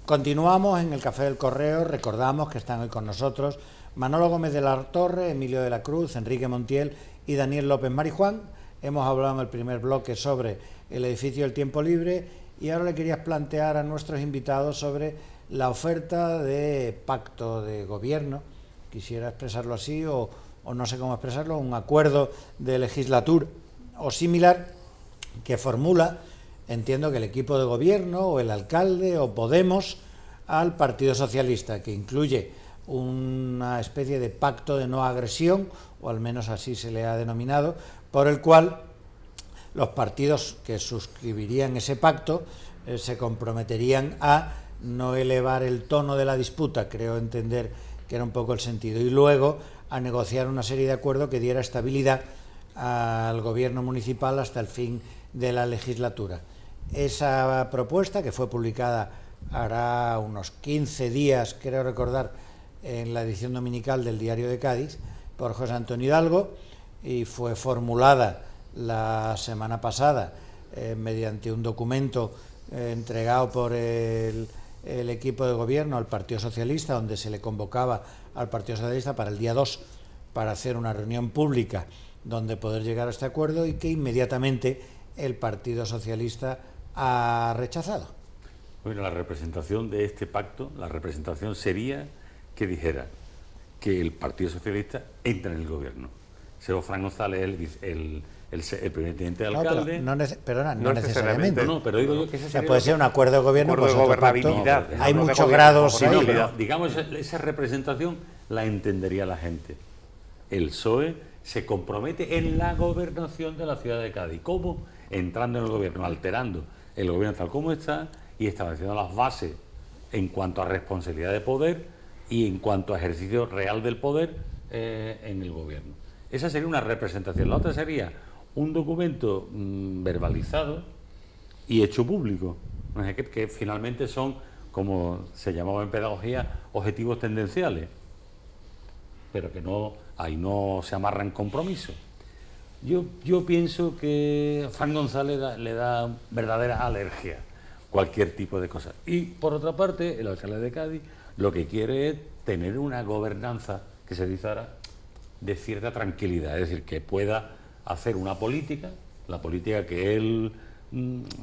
Continuamos en el Café del Correo. Recordamos que están hoy con nosotros Manolo Gómez de la Torre, Emilio de la Cruz, Enrique Montiel y Daniel López Marijuán. Hemos hablado en el primer bloque sobre el edificio del tiempo libre y ahora le quería plantear a nuestros invitados sobre la oferta de pacto de gobierno, quisiera expresarlo así o no sé cómo expresarlo, un acuerdo de legislatura o similar que formula, entiendo que el equipo de gobierno o el alcalde o Podemos al Partido Socialista, que incluye una especie de pacto de no agresión, o al menos así se le ha denominado, por el cual los partidos que suscribirían ese pacto se comprometerían a no elevar el tono de la disputa, creo entender que era un poco el sentido, y luego a negociar una serie de acuerdos que diera estabilidad al gobierno municipal hasta el fin de la legislatura. Esa propuesta, que fue publicada hará unos 15 días, creo recordar, en la edición dominical del Diario de Cádiz, por José Antonio Hidalgo, y fue formulada la semana pasada mediante un documento entregado por el equipo de gobierno al Partido Socialista, donde se le convocaba al Partido Socialista para el día 2 para hacer una reunión pública donde poder llegar a este acuerdo, y que inmediatamente el Partido Socialista ha rechazado. Bueno, la representación de este pacto, la representación sería que dijera que el Partido Socialista entra en el gobierno. Seo Fran González, el primer teniente de alcalde. No necesariamente. No, pero digo yo que ese sería puede ser un acuerdo de gobierno, acuerdo de gobernabilidad. Hay muchos grados ahí. Digamos, esa representación la entendería la gente. El PSOE se compromete en la gobernación de la ciudad de Cádiz. ¿Cómo? Entrando en el gobierno, alterando el gobierno tal como está y estableciendo las bases en cuanto a responsabilidad de poder y en cuanto a ejercicio real del poder en el gobierno. Esa sería una representación. La otra sería un documento verbalizado y hecho público, que finalmente son, como se llamaba en pedagogía, objetivos tendenciales, pero que no, ahí no se amarran compromisos. Yo pienso que Fran González le da verdadera alergia cualquier tipo de cosa. Y por otra parte, el alcalde de Cádiz lo que quiere es tener una gobernanza que se dice ahora de cierta tranquilidad, es decir, que pueda hacer una política, la política que él,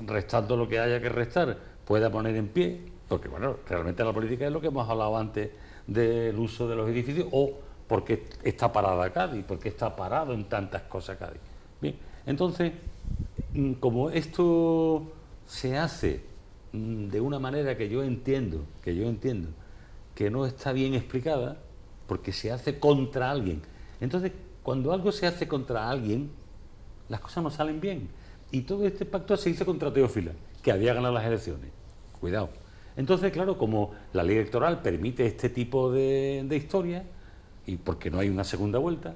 restando lo que haya que restar, pueda poner en pie, porque bueno, realmente la política es lo que hemos hablado antes del uso de los edificios, o porque está parada Cádiz, porque está parado en tantas cosas Cádiz. Bien, entonces, como esto se hace de una manera que yo entiendo que no está bien explicada, porque se hace contra alguien. Entonces, cuando algo se hace contra alguien, las cosas no salen bien. Y todo este pacto se hizo contra Teófila, que había ganado las elecciones. Cuidado. Entonces, claro, como la ley electoral permite este tipo de historia, y porque no hay una segunda vuelta,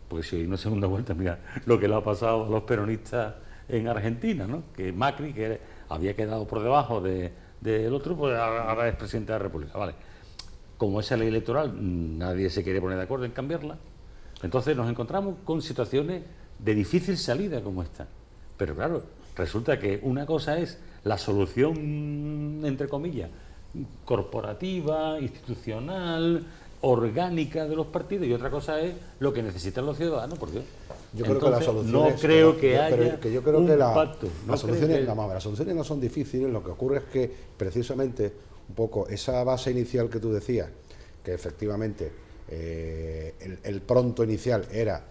porque si hay una segunda vuelta, mira lo que le ha pasado a los peronistas en Argentina, ¿no? Que Macri, que había quedado por debajo del otro, pues ahora es presidente de la República. Vale. Como esa ley electoral nadie se quiere poner de acuerdo en cambiarla, entonces nos encontramos con situaciones de difícil salida como esta. Pero claro, resulta que una cosa es la solución, entre comillas, corporativa, institucional, orgánica de los partidos, y otra cosa es lo que necesitan los ciudadanos, por Dios. Yo creo que las soluciones no creo que haya un pacto. Las soluciones no son difíciles. Lo que ocurre es que precisamente un poco esa base inicial que tú decías, que efectivamente el pronto inicial era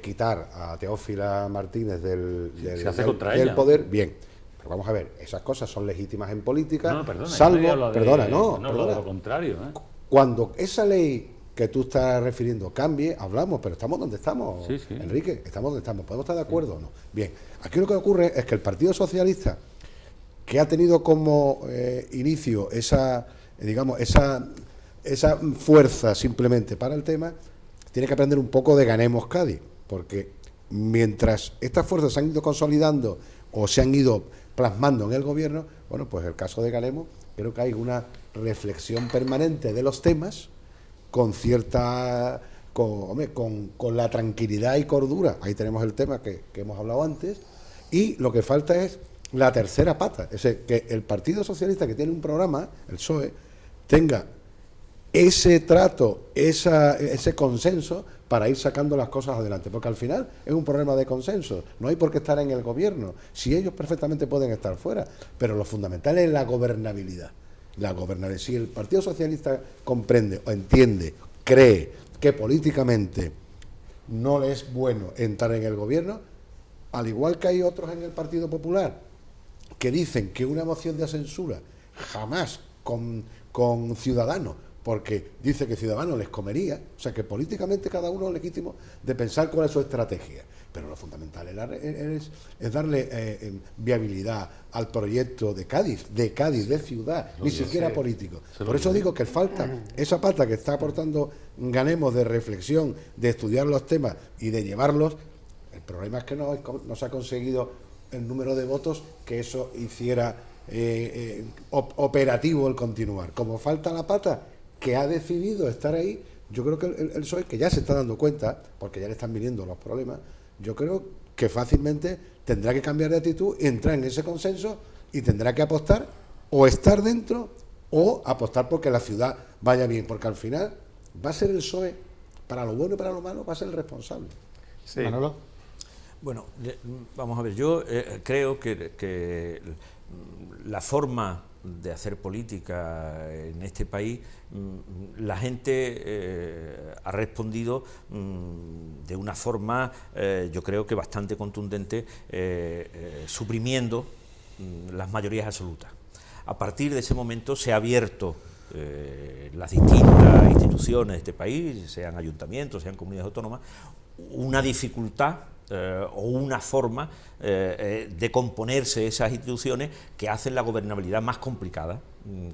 quitar a Teófila Martínez del poder, bien. Pero vamos a ver, esas cosas son legítimas en política, lo contrario, Cuando esa ley que tú estás refiriendo cambie, hablamos, pero estamos donde estamos, sí. Enrique, estamos donde estamos. ¿Podemos estar de acuerdo o no? Bien, aquí lo que ocurre es que el Partido Socialista, que ha tenido como inicio esa fuerza simplemente para el tema, tiene que aprender un poco de Ganemos Cádiz, porque mientras estas fuerzas se han ido consolidando o se han ido plasmando en el gobierno, bueno, pues el caso de Ganemos, creo que hay una reflexión permanente de los temas con cierta, con la tranquilidad y cordura. Ahí tenemos el tema que hemos hablado antes, y lo que falta es la tercera pata, es que el Partido Socialista, que tiene un programa, el PSOE, tenga ese trato, ese consenso para ir sacando las cosas adelante, porque al final es un problema de consenso, no hay por qué estar en el gobierno, si ellos perfectamente pueden estar fuera, pero lo fundamental es la gobernabilidad. Si el Partido Socialista comprende o entiende, cree que políticamente no le es bueno entrar en el gobierno, al igual que hay otros en el Partido Popular que dicen que una moción de censura jamás con Ciudadanos, porque dice que Ciudadanos les comería, o sea que políticamente cada uno es legítimo de pensar cuál es su estrategia, pero lo fundamental es darle viabilidad al proyecto de Cádiz, de ciudad, ni siquiera político. Por eso digo que falta esa pata que está aportando Ganemos de reflexión, de estudiar los temas y de llevarlos. El problema es que no se ha conseguido el número de votos que eso hiciera operativo el continuar. Como falta la pata que ha decidido estar ahí, yo creo que el PSOE, que ya se está dando cuenta, porque ya le están viniendo los problemas, yo creo que fácilmente tendrá que cambiar de actitud, entrar en ese consenso y tendrá que apostar o estar dentro o apostar porque la ciudad vaya bien, porque al final va a ser el PSOE, para lo bueno y para lo malo, va a ser el responsable. Sí. Manolo. Bueno, vamos a ver, yo creo que la forma de hacer política en este país, la gente ha respondido de una forma, yo creo que bastante contundente, suprimiendo las mayorías absolutas. A partir de ese momento se ha abierto las distintas instituciones de este país, sean ayuntamientos, sean comunidades autónomas, una dificultad o una forma de componerse esas instituciones que hacen la gobernabilidad más complicada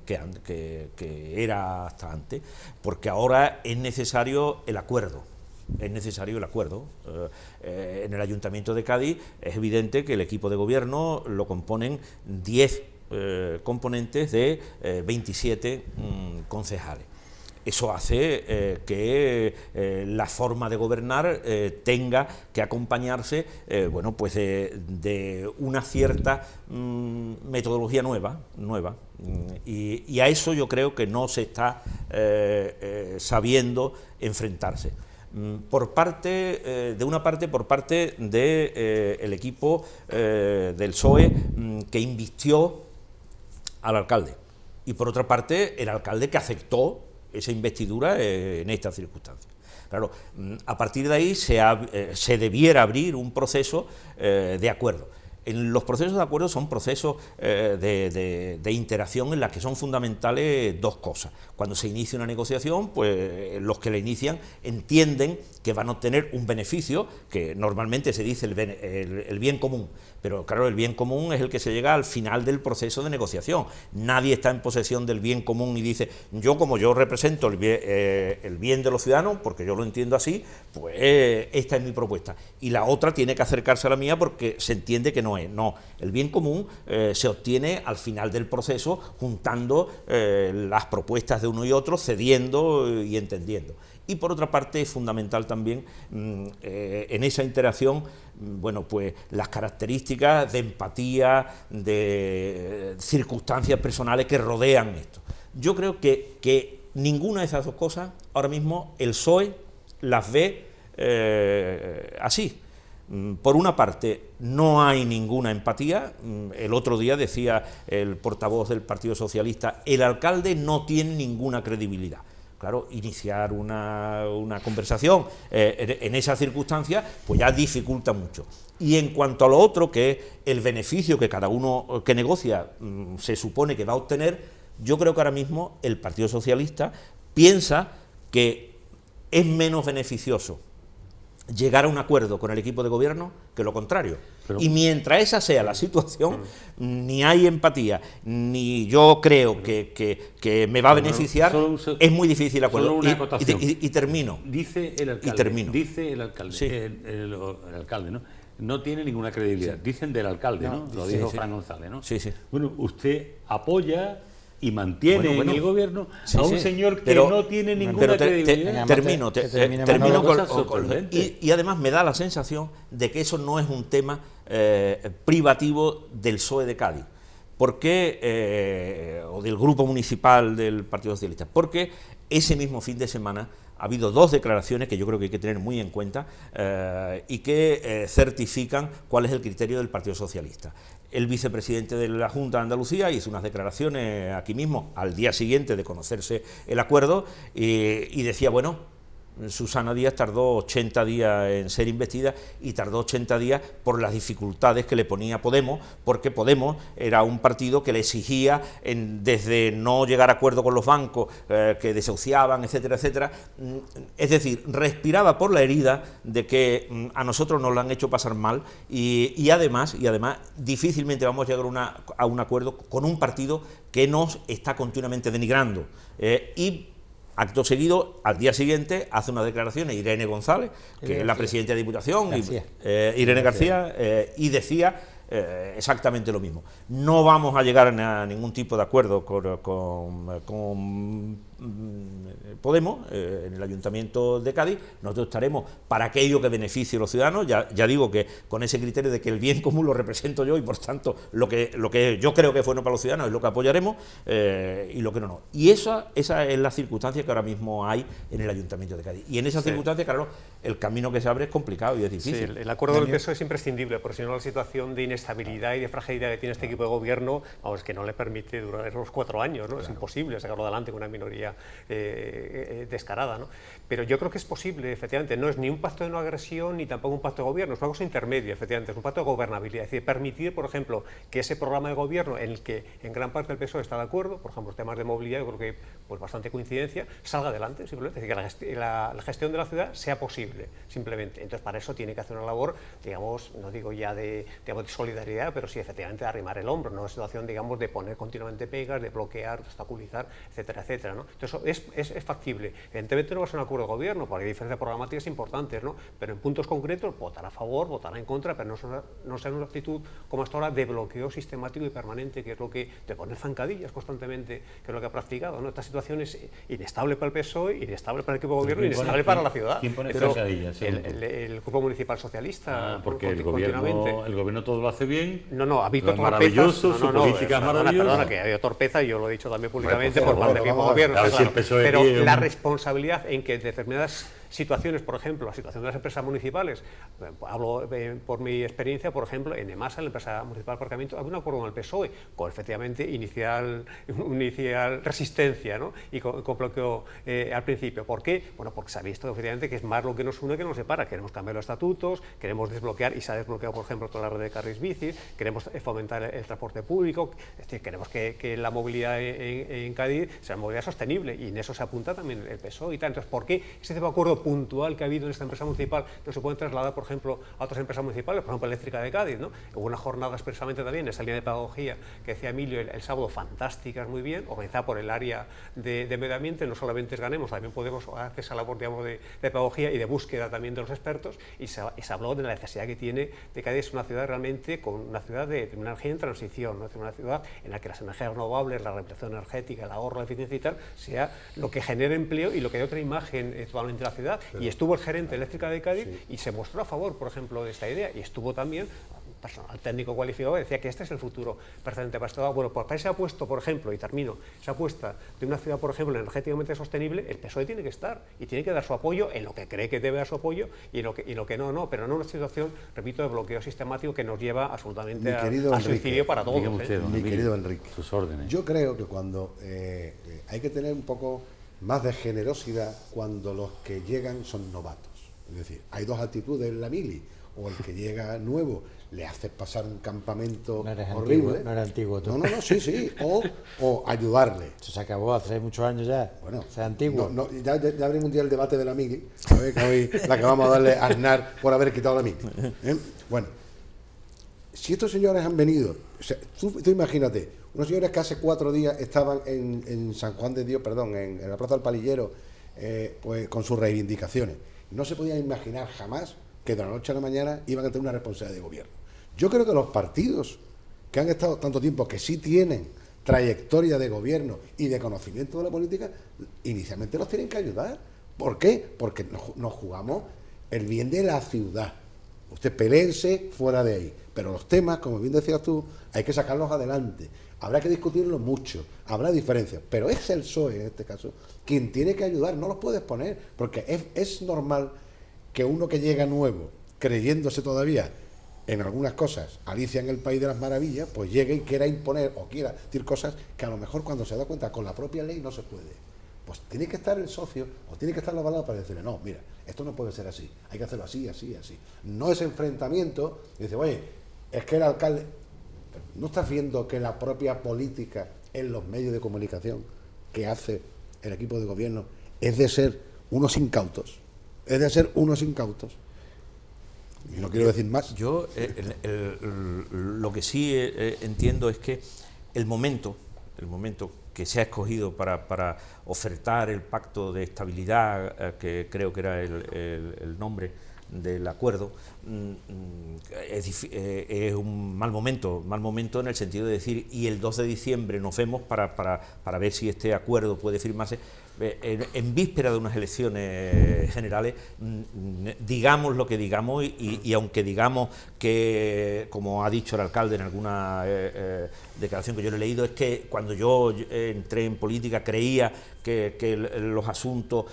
que era hasta antes, porque ahora es necesario el acuerdo. En el Ayuntamiento de Cádiz es evidente que el equipo de gobierno lo componen 10 componentes de 27 concejales. Eso hace que la forma de gobernar tenga que acompañarse bueno, pues de una cierta metodología nueva y a eso yo creo que no se está sabiendo enfrentarse. Por parte del equipo del PSOE que invistió al alcalde y por otra parte el alcalde que aceptó esa investidura en estas circunstancias. Claro, a partir de ahí se debiera abrir un proceso de acuerdo. Los procesos de acuerdo son procesos de interacción en las que son fundamentales dos cosas. Cuando se inicia una negociación, pues los que la inician entienden que van a obtener un beneficio, que normalmente se dice el bien común, pero claro, el bien común es el que se llega al final del proceso de negociación. Nadie está en posesión del bien común y dice, como yo represento el bien de los ciudadanos, porque yo lo entiendo así, pues esta es mi propuesta. Y la otra tiene que acercarse a la mía porque se entiende que no es. No, el bien común se obtiene al final del proceso juntando las propuestas de uno y otro, cediendo y entendiendo. Y por otra parte es fundamental también en esa interacción, bueno, pues las características de empatía, de circunstancias personales que rodean esto. Yo creo que ninguna de esas dos cosas, ahora mismo el PSOE las ve así. Por una parte, no hay ninguna empatía. El otro día decía el portavoz del Partido Socialista, el alcalde no tiene ninguna credibilidad. Claro, iniciar una conversación en esas circunstancias, pues ya dificulta mucho. Y en cuanto a lo otro, que es el beneficio que cada uno que negocia se supone que va a obtener, yo creo que ahora mismo el Partido Socialista piensa que es menos beneficioso llegar a un acuerdo con el equipo de gobierno que lo contrario. Y mientras esa sea la situación, ni hay empatía, ni yo creo que me va a beneficiar, es muy difícil el acuerdo. Y termino. Dice el alcalde, sí. el alcalde, ¿no? No tiene ninguna credibilidad. Sí. Dicen del alcalde, ¿no? Lo dijo Fran González, ¿no? Sí, sí. Bueno, usted apoya y mantiene Bueno, en el gobierno sí, a un sí, señor que pero- no tiene ninguna pero credibilidad. termino Manolo. con, Cosa sorprendente. y además me da la sensación de que eso no es un tema privativo del PSOE de Cádiz, porque o del grupo municipal del Partido Socialista, porque ese mismo fin de semana ha habido dos declaraciones que yo creo que hay que tener muy en cuenta y que certifican cuál es el criterio del Partido Socialista. El vicepresidente de la Junta de Andalucía hizo unas declaraciones aquí mismo, al día siguiente de conocerse el acuerdo, y decía, bueno, Susana Díaz tardó 80 días en ser investida y tardó 80 días por las dificultades que le ponía Podemos, porque Podemos era un partido que le exigía desde no llegar a acuerdo con los bancos, que desahuciaban, etcétera, etcétera. Es decir, respiraba por la herida de que a nosotros nos lo han hecho pasar mal y además difícilmente vamos a llegar a un acuerdo con un partido que nos está continuamente denigrando. Acto seguido, al día siguiente, hace unas declaraciones Irene González, que es la presidenta de Diputación, Irene García, y decía exactamente lo mismo. No vamos a llegar a ningún tipo de acuerdo con Podemos en el Ayuntamiento de Cádiz. Nosotros estaremos para aquello que beneficie a los ciudadanos. Ya digo que con ese criterio de que el bien común lo represento yo y por tanto lo que yo creo que es bueno para los ciudadanos es lo que apoyaremos y lo que no. Y esa es la circunstancia que ahora mismo hay en el Ayuntamiento de Cádiz. Y en esa circunstancia, claro, el camino que se abre es complicado y es difícil. Sí, el acuerdo del PSOE es imprescindible, porque si no la situación de inestabilidad y de fragilidad que tiene este equipo de gobierno, vamos, que no le permite durar los 4 años, ¿no? Claro. Es imposible sacarlo adelante con una minoría descarada, ¿no? Pero yo creo que es posible, efectivamente, no es ni un pacto de no agresión ni tampoco un pacto de gobierno, es una cosa intermedia, efectivamente, es un pacto de gobernabilidad, es decir, permitir, por ejemplo, que ese programa de gobierno en el que en gran parte el PSOE está de acuerdo, por ejemplo, temas de movilidad, yo creo que pues bastante coincidencia, salga adelante, simplemente, es decir, que la gestión de la ciudad sea posible, simplemente. Entonces, para eso tiene que hacer una labor, digamos, no digo ya de solidaridad, pero sí, efectivamente, de arrimar el hombro, no una situación, digamos, de poner continuamente pegas, de bloquear, de obstaculizar, etcétera, etcétera, ¿no? Entonces, es factible. Evidentemente no va a ser un acuerdo de gobierno, porque hay diferencias programáticas importantes, ¿no? Pero en puntos concretos, votará a favor, votará en contra, pero no será una actitud como hasta ahora de bloqueo sistemático y permanente, que es lo que te pone zancadillas constantemente, que es lo que ha practicado, ¿no? Esta situación es inestable para el PSOE, inestable para el equipo de gobierno, inestable para la ciudad. ¿Quién pone pero zancadillas? el grupo municipal socialista, porque el gobierno todo lo hace bien. No, ha habido maravilloso, su política es maravillosa. Perdona, que ha habido torpeza, y yo lo he dicho también públicamente por parte del mismo gobierno. Pero la responsabilidad en que determinadas situaciones, por ejemplo, la situación de las empresas municipales, hablo por mi experiencia, por ejemplo, en EMASA, la empresa municipal de aparcamiento, había un acuerdo con el PSOE, con efectivamente inicial resistencia, ¿no? Y con bloqueo al principio. ¿Por qué? Bueno, porque se ha visto efectivamente que es más lo que nos une que nos separa. Queremos cambiar los estatutos, queremos desbloquear, y se ha desbloqueado, por ejemplo, toda la red de carriles bici, queremos fomentar el transporte público, es decir, queremos que la movilidad en Cádiz sea una movilidad sostenible, y en eso se apunta también el PSOE y tal. Entonces, ¿por qué ese tipo de acuerdo puntual que ha habido en esta empresa municipal no se puede trasladar, por ejemplo, a otras empresas municipales, por ejemplo, Eléctrica de Cádiz, ¿no? Hubo una jornada expresamente también, esa línea de pedagogía que decía Emilio el sábado, fantásticas, muy bien, organizada por el área de medio ambiente. No solamente es Ganemos, también podemos hacer esa labor, digamos, de pedagogía y de búsqueda también de los expertos, y se habló de la necesidad que tiene de Cádiz, es una ciudad realmente con una ciudad de energía en transición, ¿no? Es una ciudad en la que las energías renovables, la reemplazación energética, el ahorro, la eficiencia y tal, sea lo que genere empleo y lo que dé otra imagen totalmente de la ciudad. Pero, y estuvo el gerente de Eléctrica de Cádiz, sí, y se mostró a favor, por ejemplo, de esta idea, y estuvo también personal técnico cualificado que decía que este es el futuro precedente para esto. Bueno, pues para ese apuesto, por ejemplo, y termino, esa apuesta de una ciudad, por ejemplo, energéticamente sostenible, el PSOE tiene que estar y tiene que dar su apoyo en lo que cree que debe dar su apoyo y en lo que no, pero no una situación, repito, de bloqueo sistemático que nos lleva absolutamente a suicidio para todos. Mi querido Enrique, sus órdenes. Yo creo que cuando hay que tener un poco más de generosidad cuando los que llegan son novatos. Es decir, hay dos actitudes en la mili: o el que llega nuevo le haces pasar un campamento horrible. Antiguo, no era antiguo tú. No, sí. O ayudarle. Eso se acabó hace muchos años ya. Bueno, sea antiguo. Ya abrimos un día el debate de la mili, a ver, que hoy la que vamos a darle a Aznar por haber quitado la mili. Bueno, si estos señores han venido, o sea, tú imagínate, unos señores que hace 4 días estaban en San Juan de Dios, perdón, en la Plaza del Palillero, pues con sus reivindicaciones. No se podían imaginar jamás que de la noche a la mañana iban a tener una responsabilidad de gobierno. Yo creo que los partidos que han estado tanto tiempo, que sí tienen trayectoria de gobierno y de conocimiento de la política, inicialmente nos tienen que ayudar. ¿Por qué? Porque nos jugamos el bien de la ciudad. Usted peléense fuera de ahí, pero los temas, como bien decías tú, hay que sacarlos adelante. Habrá que discutirlos mucho, habrá diferencias, pero es el PSOE en este caso quien tiene que ayudar, no los puedes poner, porque es normal que uno que llega nuevo, creyéndose todavía en algunas cosas, Alicia en el País de las Maravillas, pues llegue y quiera imponer o quiera decir cosas que a lo mejor cuando se da cuenta con la propia ley no se puede. Pues tiene que estar el socio o tiene que estar la balada para decirle, no, mira, esto no puede ser así, hay que hacerlo así, así, así. No es enfrentamiento, y dice, oye, es que el alcalde... ¿No estás viendo que la propia política en los medios de comunicación que hace el equipo de gobierno es de ser unos incautos? Es de ser unos incautos. Y no quiero decir más. Yo lo que sí entiendo es que el momento que se ha escogido para ofertar el pacto de estabilidad, que creo que era el nombre del acuerdo, es un mal momento en el sentido de decir, y el 2 de diciembre nos vemos para ver si este acuerdo puede firmarse. En víspera de unas elecciones generales, digamos lo que digamos, y aunque digamos que, como ha dicho el alcalde en alguna declaración que yo le he leído, es que cuando yo entré en política creía que los asuntos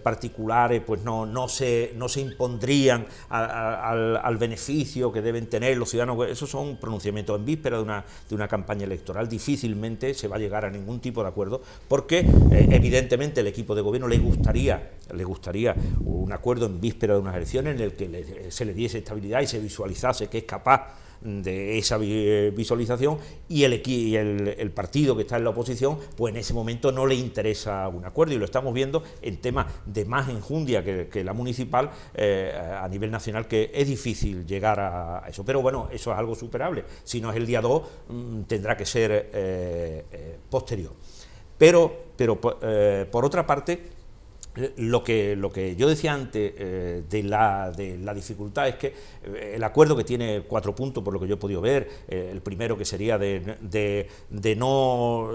particulares pues no se impondrían al beneficio que deben tener los ciudadanos. Esos son pronunciamientos en víspera de una campaña electoral. Difícilmente se va a llegar a ningún tipo de acuerdo, porque evidentemente el equipo de gobierno le gustaría un acuerdo en víspera de unas elecciones en el que se le diese estabilidad y se visualizase que es capaz de esa visualización, y el partido que está en la oposición, pues en ese momento no le interesa un acuerdo, y lo estamos viendo en temas de más enjundia que la municipal a nivel nacional, que es difícil llegar a eso. Pero bueno, eso es algo superable. Si no es el día 2, tendrá que ser posterior. Pero por otra parte, lo que yo decía antes de la dificultad es que el acuerdo, que tiene 4 puntos por lo que yo he podido ver, el primero, que sería de no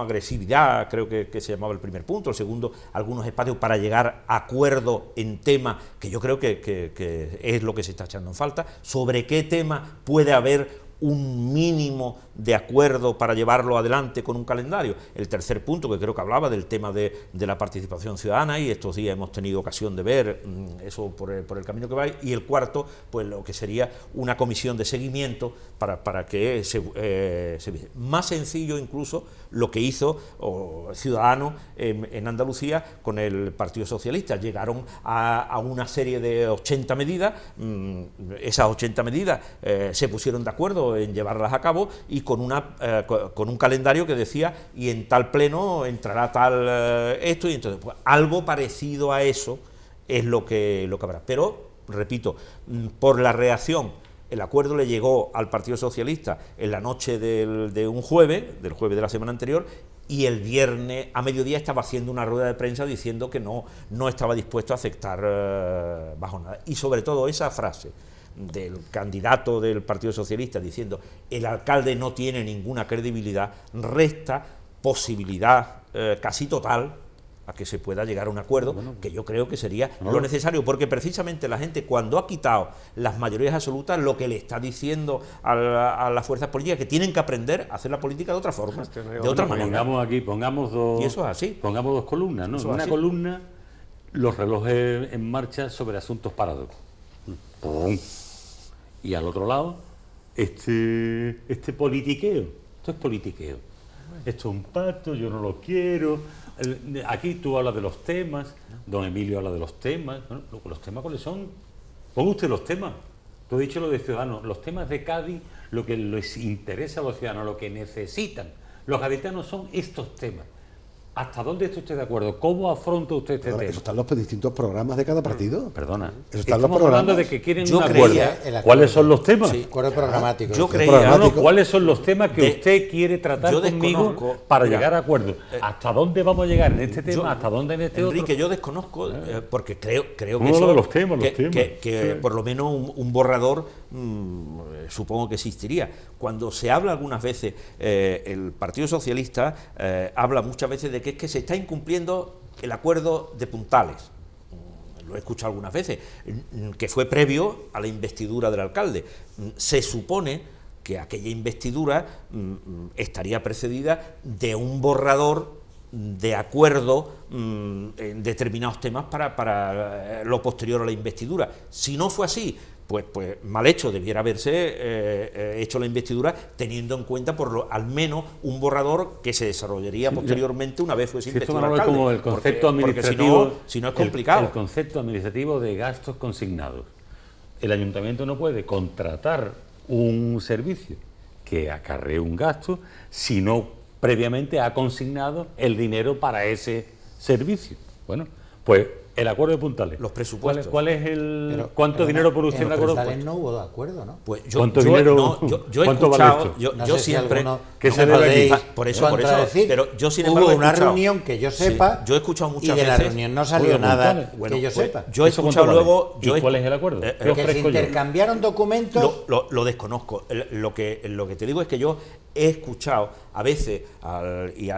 agresividad, creo que se llamaba el primer punto; el segundo, algunos espacios para llegar a acuerdo en temas que yo creo que es lo que se está echando en falta. ¿Sobre qué tema puede haber un mínimo de acuerdo para llevarlo adelante con un calendario? El tercer punto, que creo que hablaba del tema de la participación ciudadana, y estos días hemos tenido ocasión de ver eso por el camino que va. Y el cuarto, pues lo que sería una comisión de seguimiento para que se más sencillo incluso lo que hizo Ciudadanos en Andalucía con el Partido Socialista. Llegaron a una serie de 80 medidas, esas 80 medidas se pusieron de acuerdo en llevarlas a cabo, y con un calendario que decía, y en tal pleno entrará tal esto, y entonces pues, algo parecido a eso es lo que habrá. Pero, repito, por la reacción, el acuerdo le llegó al Partido Socialista en la noche del jueves de la semana anterior, y el viernes a mediodía estaba haciendo una rueda de prensa diciendo que no estaba dispuesto a aceptar bajo nada. Y sobre todo esa frase del candidato del Partido Socialista diciendo el alcalde no tiene ninguna credibilidad, resta posibilidad casi total a que se pueda llegar a un acuerdo, que yo creo que sería lo necesario, porque precisamente la gente, cuando ha quitado las mayorías absolutas, lo que le está diciendo a las fuerzas políticas, que tienen que aprender a hacer la política de otra forma, de otra manera. Pongamos dos, y eso es así. Pongamos 2 columnas, ¿no? Una columna, los relojes en marcha sobre asuntos parados. ¡Pum! Y al otro lado, este politiqueo. Esto es politiqueo. Esto es un pacto, yo no lo quiero. Aquí tú hablas de los temas, don Emilio habla de los temas. Bueno, ¿los temas cuáles son? Ponga usted los temas. Tú has dicho lo de Ciudadanos. Los temas de Cádiz, lo que les interesa a los ciudadanos, lo que necesitan los gaditanos son estos temas. ¿Hasta dónde está usted de acuerdo? ¿Cómo afronta usted este tema? Eso están los distintos programas de cada partido. Perdona. Eso están los Estamos hablando programas. de que quieren Yo un creía- acuerdo. ¿Cuáles son los temas? Sí. Acuerdo programático. Yo Dice. creía- No, ¿cuáles son los temas que De- usted quiere tratar yo conmigo desconozco- para mira, llegar a acuerdos? ¿Hasta dónde vamos a llegar en este tema? ¿Hasta dónde en este Enrique, otro? yo desconozco, porque creo que Uno eso, de los temas, que sí. por lo menos un borrador supongo que existiría. Cuando se habla algunas veces, el Partido Socialista habla muchas veces de que es que se está incumpliendo el acuerdo de Puntales. Lo he escuchado algunas veces, que fue previo a la investidura del alcalde. Se supone que aquella investidura estaría precedida de un borrador de acuerdo en determinados temas para lo posterior a la investidura. Si no fue así, pues mal hecho, debiera haberse hecho la investidura teniendo en cuenta al menos un borrador que se desarrollaría posteriormente una vez fuese investido el alcalde. Como el concepto administrativo, si no es complicado. El concepto administrativo de gastos consignados. El ayuntamiento no puede contratar un servicio que acarree un gasto si no previamente ha consignado el dinero para ese servicio. Bueno, pues el acuerdo de Puntales. Los presupuestos. ¿Cuál es cuánto dinero por usted en el acuerdo? Puntales no hubo de acuerdo, ¿no? Pues ¿Cuánto dinero? Yo he ¿Cuánto escuchado, vale esto? No yo sé si siempre, alguno que no se me debe podéis aquí. por eso, contradecir. pero yo sin embargo hubo he una escuchado. reunión que yo sepa, Sí, yo he escuchado muchas y de la veces. reunión no salió Oye, nada Puntales. Bueno, que yo pues, sepa. yo he ¿Eso escuchado cuánto vale? luego. ¿Y cuál es el acuerdo? ¿Qué Que se ofrezco yo? intercambiaron documentos. Lo desconozco. Lo que te digo es que yo he escuchado a veces, y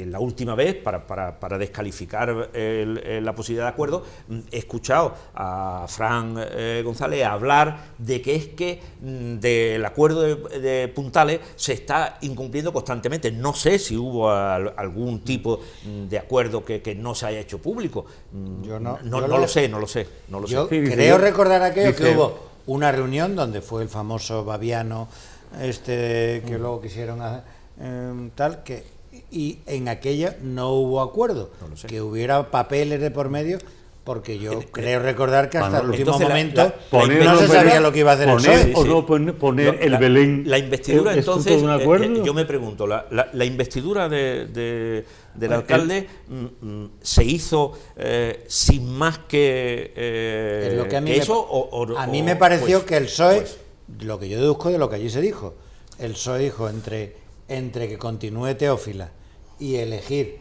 en la última vez, para descalificar la posibilidad de acuerdo, he escuchado a Fran González hablar de que es que del acuerdo de Puntales se está incumpliendo constantemente. No sé si hubo algún tipo de acuerdo que no se haya hecho público. Yo no lo sé. Yo Sí, dice, creo yo- recordar aquello dice- que hubo una reunión donde fue el famoso Baviano, que luego quisieron tal, y en aquella no hubo acuerdo, No lo sé. que hubiera papeles de por medio, porque yo creo recordar que hasta el último entonces momento poner no o se no sabía poner- lo que iba a hacer el poner PSOE. o no poner el Belén. La investidura, ¿es fruto entonces, de un acuerdo? yo me pregunto, la investidura del alcalde se hizo sin más que, Es lo que a mí eso, a mí me pareció pues, que el PSOE, pues, lo que yo deduzco de lo que allí se dijo, el PSOE dijo entre que continúe Teófila y elegir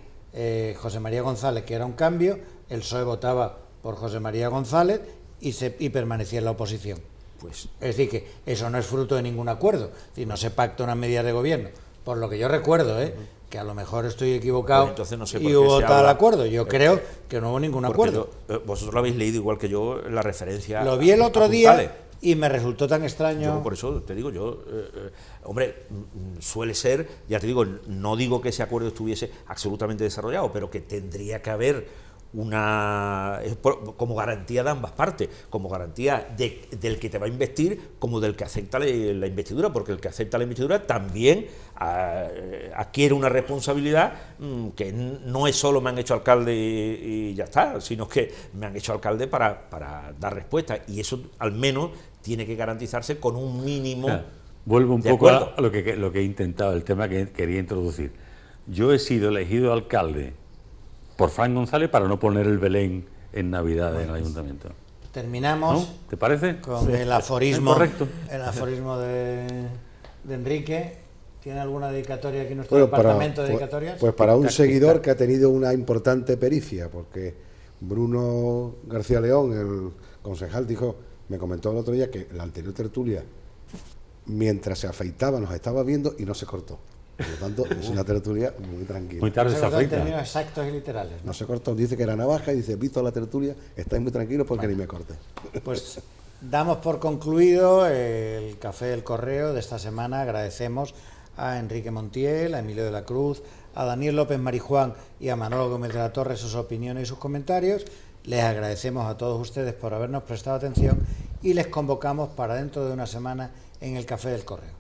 José María González, que era un cambio, el PSOE votaba por José María González y permanecía en la oposición. pues Es decir, que eso no es fruto de ningún acuerdo, es decir, no se pacta una medida de gobierno, por lo que yo recuerdo, que a lo mejor estoy equivocado, Pues entonces no sé por y qué hubo se tal habla. acuerdo. Yo creo que no hubo ningún porque acuerdo. vosotros lo habéis leído igual que yo, la referencia. Lo vi el a otro Puntales. día y me resultó tan extraño. Yo por eso te digo, hombre, suele ser, ya te digo, no digo que ese acuerdo estuviese absolutamente desarrollado, pero que tendría que haber como garantía de ambas partes, como garantía del que te va a investir como del que acepta la investidura, porque el que acepta la investidura también adquiere una responsabilidad que no es solo me han hecho alcalde y ya está, sino que me han hecho alcalde para dar respuesta, y eso al menos tiene que garantizarse con un mínimo. Vuelvo un de poco acuerdo. a lo que he intentado, el tema que quería introducir. Yo he sido elegido alcalde por Fran González para no poner el Belén en Navidad en el ayuntamiento. Terminamos ¿No? ¿Te parece? con el aforismo, Correcto. el aforismo de Enrique. ¿Tiene alguna dedicatoria aquí en nuestro Bueno, departamento de dedicatorias? pues para un Tic-tac, seguidor tic-tac. que ha tenido una importante pericia, porque Bruno García León, el concejal, me comentó el otro día que la anterior tertulia, mientras se afeitaba, nos estaba viendo y no se cortó. Por lo tanto, es una tertulia muy tranquila. Muy tarde No se se cortó en afeita. términos exactos y literales, ¿no? No se cortó, dice que era navaja y dice, visto la tertulia, estáis muy tranquilos porque ni me corte. Pues damos por concluido el Café del Correo de esta semana. Agradecemos a Enrique Montiel, a Emilio de la Cruz, a Daniel López Marijuán y a Manolo Gómez de la Torre sus opiniones y sus comentarios. Les agradecemos a todos ustedes por habernos prestado atención y les convocamos para dentro de una semana en el Café del Correo.